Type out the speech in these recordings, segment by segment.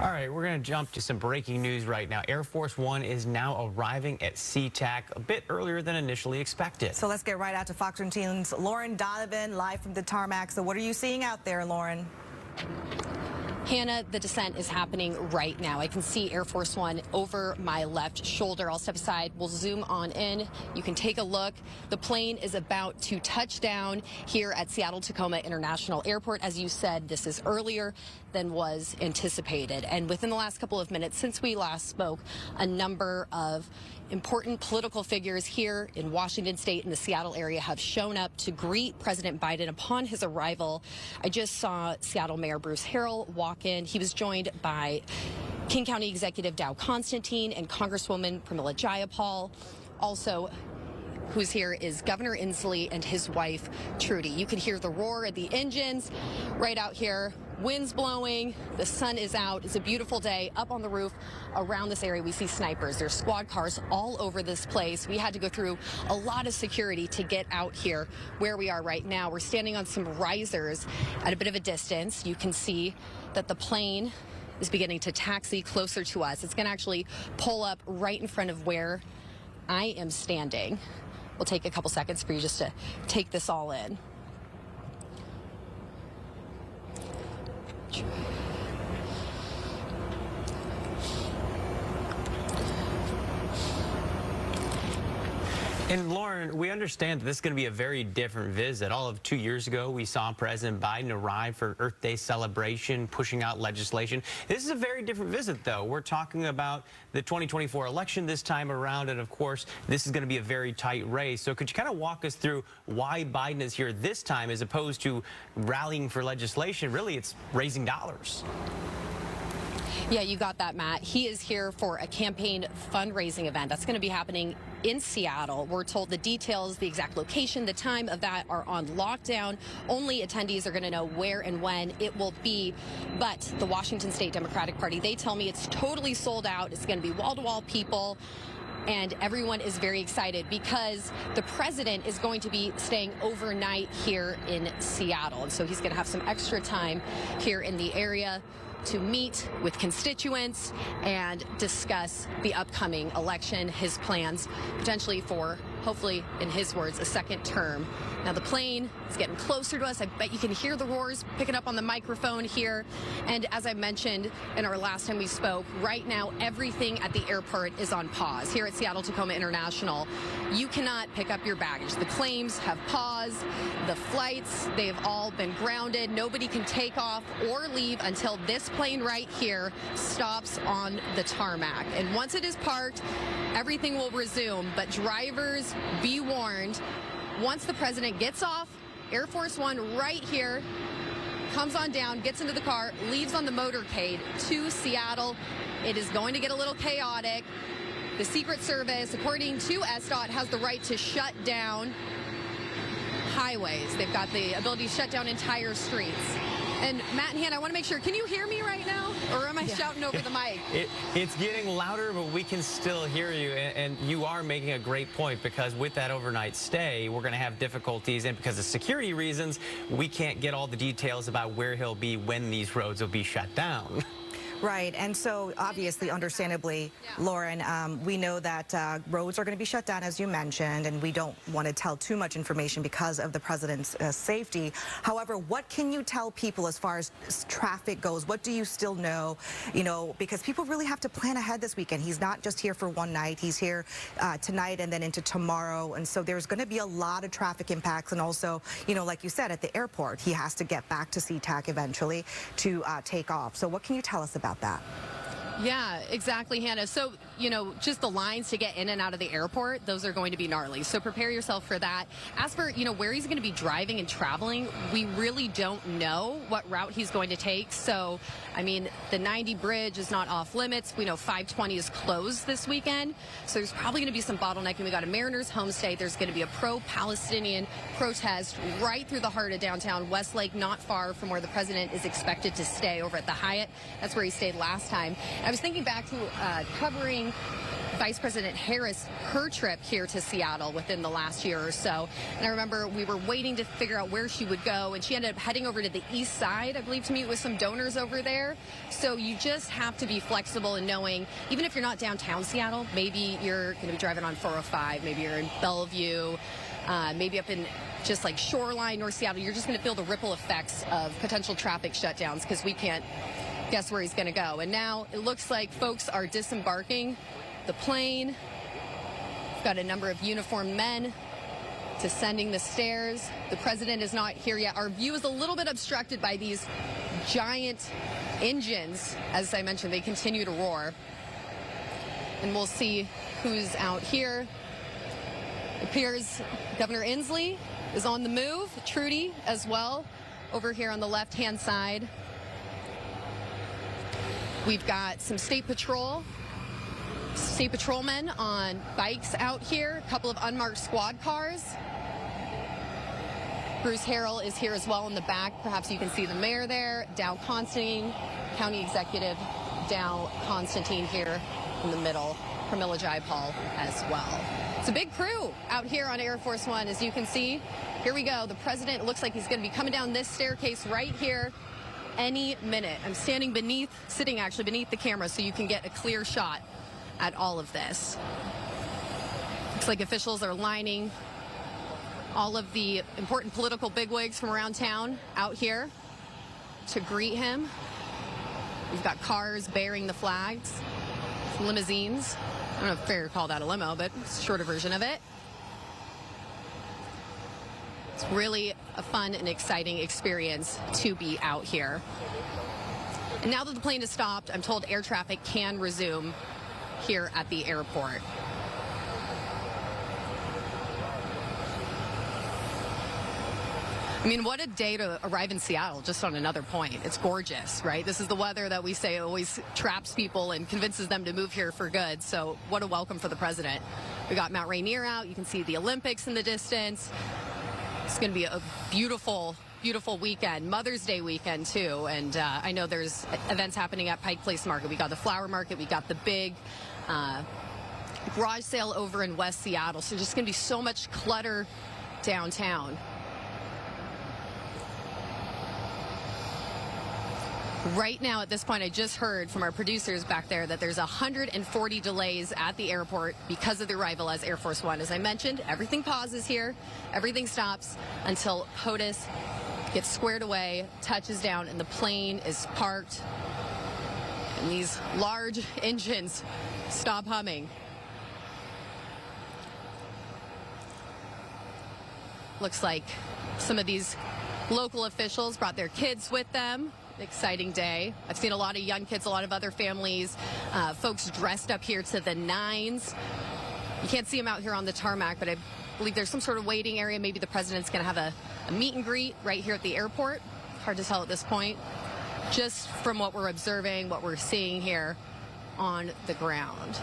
All right, we're going to jump to some breaking news right now. Air Force One is now arriving at Sea-Tac a bit earlier than initially expected. So let's get right out to Fox 13's Lauren Donovan, live from the Tarmac. So what are you seeing out there, Lauren? Hannah, the descent is happening right now. I can see Air Force One over my left shoulder. I'll step aside. We'll zoom on in. You can take a look. The plane is about to touch down here at Seattle-Tacoma International Airport. As you said, this is earlier than was anticipated. And within the last couple of minutes since we last spoke, a number of important political figures here in Washington State and the Seattle area have shown up to greet President Biden upon his arrival. I just saw Seattle Mayor Bruce Harrell walk in. He was joined by King County Executive Dow Constantine and Congresswoman Pramila Jayapal. Also, who's here is Governor Inslee and his wife, Trudy. You can hear the roar of the engines right out here. Wind's blowing, the sun is out. It's a beautiful day. Up on the roof around this area, we see snipers. There's squad cars all over this place. We had to go through a lot of security to get out here where we are right now. We're standing on some risers at a bit of a distance. You can see that the plane is beginning to taxi closer to us. It's going to actually pull up right in front of where I am standing. We'll take a couple seconds for you just to take this all in. And Lauren, we understand that this is going to be a very different visit. All of 2 years ago, we saw President Biden arrive for Earth Day celebration, pushing out legislation. This is a very different visit, though. We're talking about the 2024 election this time around, and of course, this is going to be a very tight race. So could you kind of walk us through why Biden is here this time as opposed to rallying for legislation? Really, it's raising dollars. Yeah, you got that, Matt. He is here for a campaign fundraising event that's going to be happening in Seattle. We're told the details, the exact location, the time of that are on lockdown. Only attendees are going to know where and when it will be. But the Washington State Democratic Party, they tell me it's totally sold out. It's going to be wall-to-wall people. And everyone is very excited because the president is going to be staying overnight here in Seattle. And so he's going to have some extra time here in the area to meet with constituents and discuss the upcoming election, his plans potentially for, hopefully, in his words, a second term. Now, the plane is getting closer to us. I bet you can hear the roars picking up on the microphone here. And as I mentioned in our last time we spoke, right now, everything at the airport is on pause. Here at Seattle-Tacoma International, you cannot pick up your baggage. The claims have paused. The flights, they have all been grounded. Nobody can take off or leave until this plane right here stops on the tarmac. And once it is parked, everything will resume. But drivers, be warned. Once the president gets off, Air Force One right here, comes on down, gets into the car, leaves on the motorcade to Seattle. It is going to get a little chaotic. The Secret Service, according to SDOT, has the right to shut down highways. They've got the ability to shut down entire streets. And Matt and Hannah, I want to make sure, can you hear me right now? Or am I shouting over the mic? It's getting louder, but we can still hear you. And you are making a great point because with that overnight stay, we're going to have difficulties. And because of security reasons, we can't get all the details about where he'll be when these roads will be shut down. Right, and so obviously, understandably, Lauren, we know that roads are going to be shut down, as you mentioned, and we don't want to tell too much information because of the president's safety. However, what can you tell people as far as traffic goes? What do you still know? You know, because people really have to plan ahead this weekend. He's not just here for one night. He's here tonight and then into tomorrow, and so there's going to be a lot of traffic impacts. And also, you know, like you said, at the airport, he has to get back to Sea-Tac eventually to take off. So what can you tell us about that? Yeah, exactly, Hannah. So, you know, just the lines to get in and out of the airport, those are going to be gnarly. So prepare yourself for that. As for, you know, where he's going to be driving and traveling, we really don't know what route he's going to take. So, I mean, the 90 bridge is not off limits. We know 520 is closed this weekend. So there's probably going to be some bottlenecking. We got a Mariners homestay. There's going to be a pro-Palestinian protest right through the heart of downtown Westlake, not far from where the president is expected to stay over at the Hyatt. That's where he stayed last time. I was thinking back to covering Vice President Harris, her trip here to Seattle within the last year or so. And I remember we were waiting to figure out where she would go, and she ended up heading over to the east side, I believe, to meet with some donors over there. So you just have to be flexible in knowing, even if you're not downtown Seattle, maybe you're going to be driving on 405, maybe you're in Bellevue, maybe up in just like Shoreline, North Seattle, you're just going to feel the ripple effects of potential traffic shutdowns because we can't guess where he's going to go. And now it looks like folks are disembarking the plane. We've got a number of uniformed men descending the stairs. The president is not here yet. Our view is a little bit obstructed by these giant engines. As I mentioned, they continue to roar. And we'll see who's out here. It appears Governor Inslee is on the move. Trudy as well, over here on the left-hand side. We've got some state patrolmen on bikes out here, a couple of unmarked squad cars. Bruce Harrell is here as well in the back. Perhaps you can see the mayor there. Dow Constantine, County Executive Dow Constantine here in the middle. Pramila Jayapal as well. It's a big crew out here on Air Force One, as you can see. Here we go. The president looks like he's going to be coming down this staircase right here any minute. I'm sitting actually beneath the camera so you can get a clear shot at all of this. Looks like officials are lining all of the important political bigwigs from around town out here to greet him. We've got cars bearing the flags, limousines. I don't know if fair to call that a limo, but it's a shorter version of it. It's really a fun and exciting experience to be out here. And now that the plane has stopped, I'm told air traffic can resume here at the airport. I mean, what a day to arrive in Seattle, just on another point. It's gorgeous, right? This is the weather that we say always traps people and convinces them to move here for good. So what a welcome for the president. We got Mount Rainier out. You can see the Olympics in the distance. It's going to be a beautiful, beautiful weekend, Mother's Day weekend, too. And I know there's events happening at Pike Place Market. We got the flower market. We got the big garage sale over in West Seattle. So just going to be so much clutter downtown. Right now, at this point, I just heard from our producers back there that there's 140 delays at the airport because of the arrival as Air Force One. As I mentioned, everything pauses here. Everything stops until POTUS gets squared away, touches down, and the plane is parked. And these large engines stop humming. Looks like some of these local officials brought their kids with them. Exciting day. I've seen a lot of young kids, a lot of other families, folks dressed up here to the nines. You can't see them out here on the tarmac, but I believe there's some sort of waiting area. Maybe the president's going to have a meet and greet right here at the airport. Hard to tell at this point. Just from what we're observing, what we're seeing here on the ground.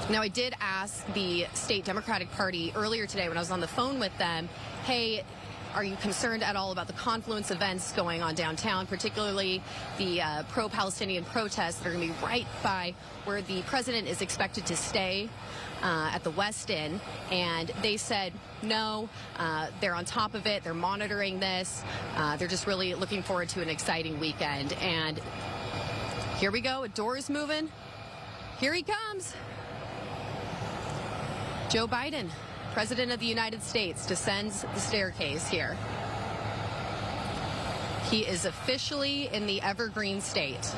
Now, I did ask the state Democratic Party earlier today when I was on the phone with them, hey, are you concerned at all about the confluence events going on downtown, particularly the pro-Palestinian protests that are going to be right by where the president is expected to stay at the West Inn? And they said, no, they're on top of it. They're monitoring this. They're just really looking forward to an exciting weekend. And here we go. A door is moving. Here he comes. Joe Biden, President of the United States, descends the staircase here. He is officially in the Evergreen State.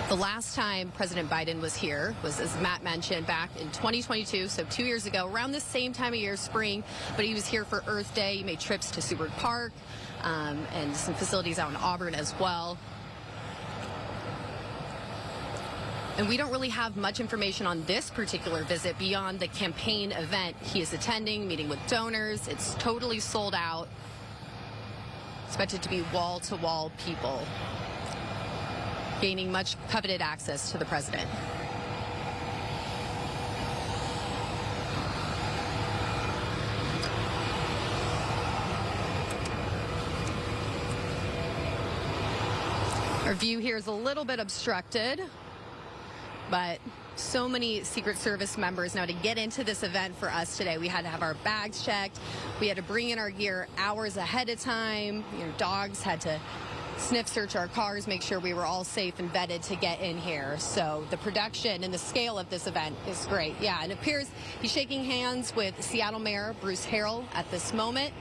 The last time President Biden was here was, as Matt mentioned, back in 2022, so 2 years ago, around the same time of year, spring, but he was here for Earth Day. He made trips to Seward Park and some facilities out in Auburn as well. And we don't really have much information on this particular visit beyond the campaign event he is attending, meeting with donors. It's totally sold out. Expected to be wall-to-wall people gaining much coveted access to the president. Our view here is a little bit obstructed, but so many Secret Service members now to get into this event for us today. We had to have our bags checked. We had to bring in our gear hours ahead of time. Dogs had to sniff search our cars, make sure we were all safe and vetted to get in here. So the production and the scale of this event is great. Yeah, and it appears he's shaking hands with Seattle Mayor Bruce Harrell at this moment,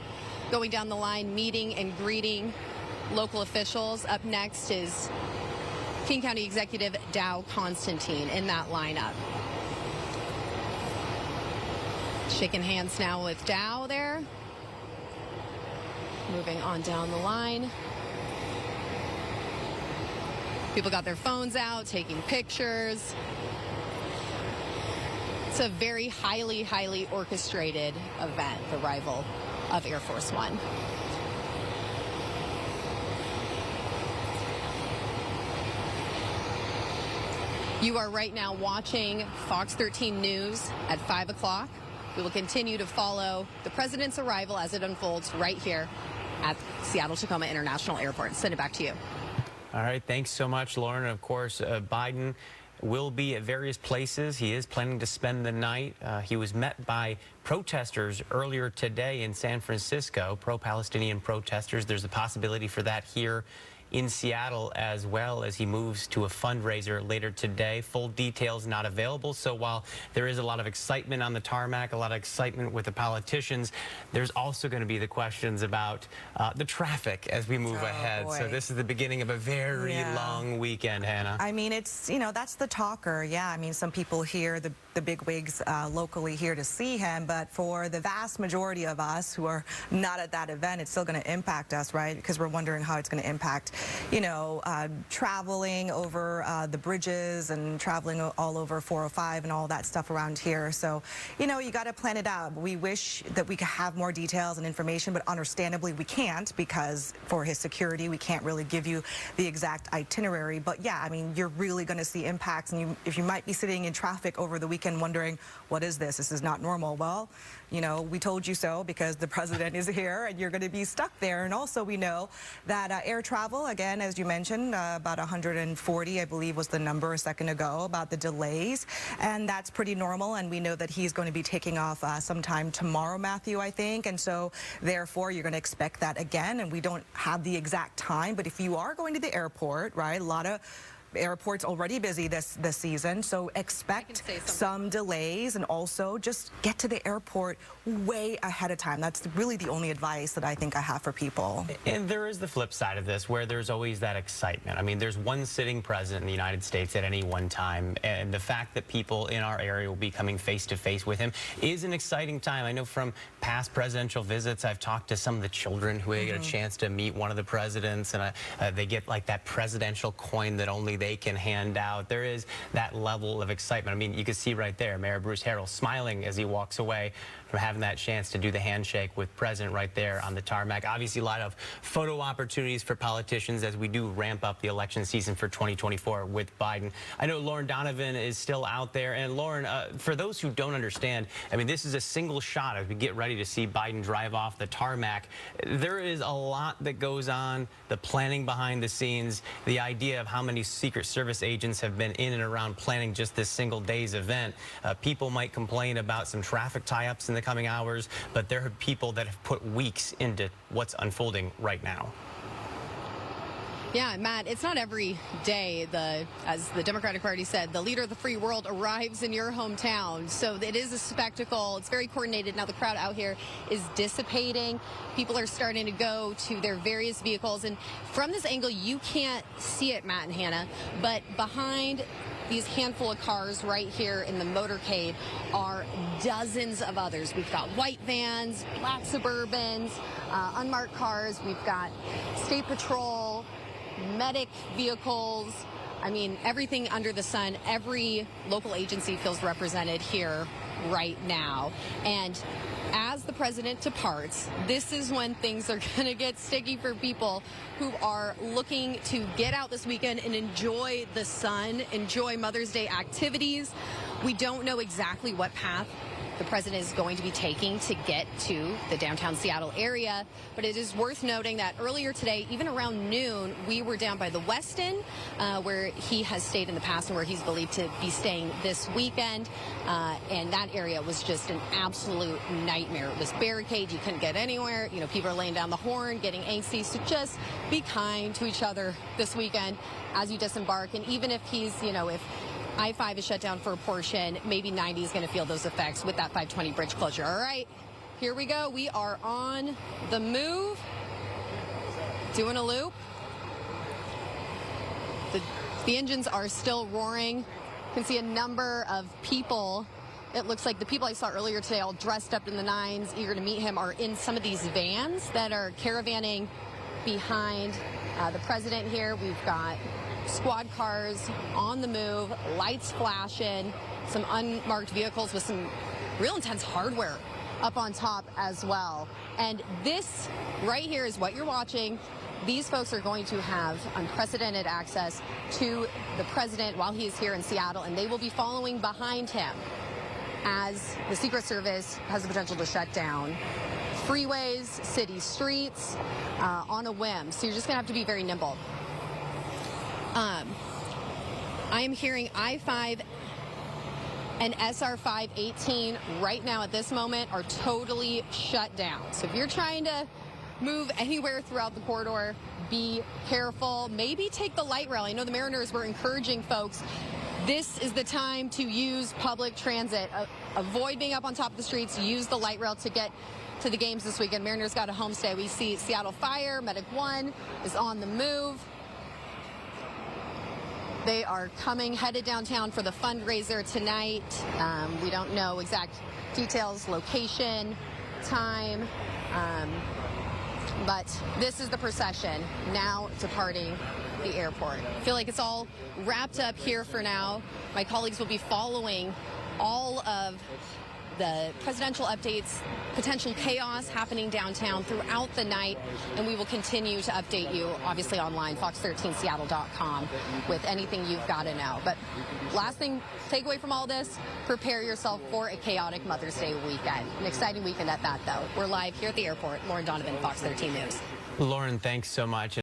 going down the line, meeting and greeting local officials. Up next is King County Executive Dow Constantine in that lineup. Shaking hands now with Dow there. Moving on down the line. People got their phones out, taking pictures. It's a very highly orchestrated event, the arrival of Air Force One. You are right now watching Fox 13 News at 5 o'clock. We will continue to follow the president's arrival as it unfolds right here at Seattle-Tacoma International Airport. Send it back to you. All right, thanks so much, Lauren. Of course, Biden will be at various places. He is planning to spend the night. He was met by protesters earlier today in San Francisco, pro-Palestinian protesters. There's a possibility for that here in Seattle as well as he moves to a fundraiser later today. Full details not available. So while there is a lot of excitement on the tarmac, a lot of excitement with the politicians, there's also going to be the questions about the traffic as we move ahead. Boy. So this is the beginning of a very long weekend, Hannah. I mean, it's, that's the talker. Yeah, I mean, some people here, the bigwigs locally here to see him, but for the vast majority of us who are not at that event, it's still going to impact us, right? Because we're wondering how it's going to impact traveling over the bridges and traveling all over 405 and all that stuff around here. So, you got to plan it out. We wish that we could have more details and information, but understandably we can't because for his security, we can't really give you the exact itinerary. But yeah, I mean, you're really going to see impacts. And if you might be sitting in traffic over the weekend wondering, what is this? This is not normal. Well, we told you so because the president is here and you're going to be stuck there. And also we know that air travel, again, as you mentioned, about 140, I believe was the number a second ago, about the delays. And that's pretty normal. And we know that he's going to be taking off sometime tomorrow, Matthew, I think. And so therefore, you're going to expect that again. And we don't have the exact time. But if you are going to the airport, right, a lot of airport's already busy this season, so expect some delays and also just get to the airport way ahead of time. That's really the only advice that I think I have for people. And there is the flip side of this where there's always that excitement. I mean, there's one sitting president in the United States at any one time, and the fact that people in our area will be coming face to face with him is an exciting time. I know from past presidential visits, I've talked to some of the children who get a chance to meet one of the presidents, and they get like that presidential coin that only they can hand out. There is that level of excitement. I mean, you can see right there, Mayor Bruce Harrell smiling as he walks away from having that chance to do the handshake with President right there on the tarmac. Obviously, a lot of photo opportunities for politicians as we do ramp up the election season for 2024 with Biden. I know Lauren Donovan is still out there. And Lauren, for those who don't understand, I mean, this is a single shot as we get ready to see Biden drive off the tarmac. There is a lot that goes on, the planning behind the scenes, the idea of how many Secret Service agents have been in and around planning just this single day's event. People might complain about some traffic tie-ups in the coming hours, but there are people that have put weeks into what's unfolding right now. Yeah, Matt, it's not every day, as the Democratic Party said, the leader of the free world arrives in your hometown. So it is a spectacle. It's very coordinated. Now the crowd out here is dissipating. People are starting to go to their various vehicles. And from this angle, you can't see it, Matt and Hannah, but behind these handful of cars right here in the motorcade are dozens of others. We've got white vans, black Suburbans, unmarked cars. We've got State Patrol, medic vehicles. I mean, everything under the sun. Every local agency feels represented here right now. And as the president departs, this is when things are going to get sticky for people who are looking to get out this weekend and enjoy the sun, enjoy Mother's Day activities. We don't know exactly what path the president is going to be taking to get to the downtown Seattle area. But it is worth noting that earlier today, even around noon, we were down by the Westin, where he has stayed in the past and where he's believed to be staying this weekend. And that area was just an absolute nightmare. It was barricade. You couldn't get anywhere. You know, people are laying down the horn, getting angsty. So just be kind to each other this weekend as you disembark. And even if he's, you know, if I-5 is shut down for a portion, maybe 90 is going to feel those effects with that 520 bridge closure. All right, here we go. We are on the move, doing a loop. The engines are still roaring. You can see a number of people. It looks like the people I saw earlier today all dressed up in the nines, eager to meet him, are in some of these vans that are caravanning behind the president here. We've got squad cars on the move, lights flashing, some unmarked vehicles with some real intense hardware up on top as well. And this right here is what you're watching. These folks are going to have unprecedented access to the president while he is here in Seattle, and they will be following behind him as the Secret Service has the potential to shut down freeways, city streets on a whim. So you're just going to have to be very nimble. I am hearing I-5 and SR 518 right now at this moment are totally shut down. So if you're trying to move anywhere throughout the corridor, be careful. Maybe take the light rail. I know the Mariners were encouraging folks. This is the time to use public transit. Avoid being up on top of the streets. Use the light rail to get to the games this weekend. Mariners got a homestay. We see Seattle Fire, Medic 1 is on the move. They are coming, headed downtown for the fundraiser tonight. We don't know exact details, location, time, but this is the procession now departing the airport. I feel like it's all wrapped up here for now. My colleagues will be following all of the presidential updates, potential chaos happening downtown throughout the night, and we will continue to update you, obviously online, fox13seattle.com, with anything you've got to know. But last thing, take away from all this, prepare yourself for a chaotic Mother's Day weekend. An exciting weekend at that, though. We're live here at the airport. Lauren Donovan, Fox 13 News. Lauren, thanks so much.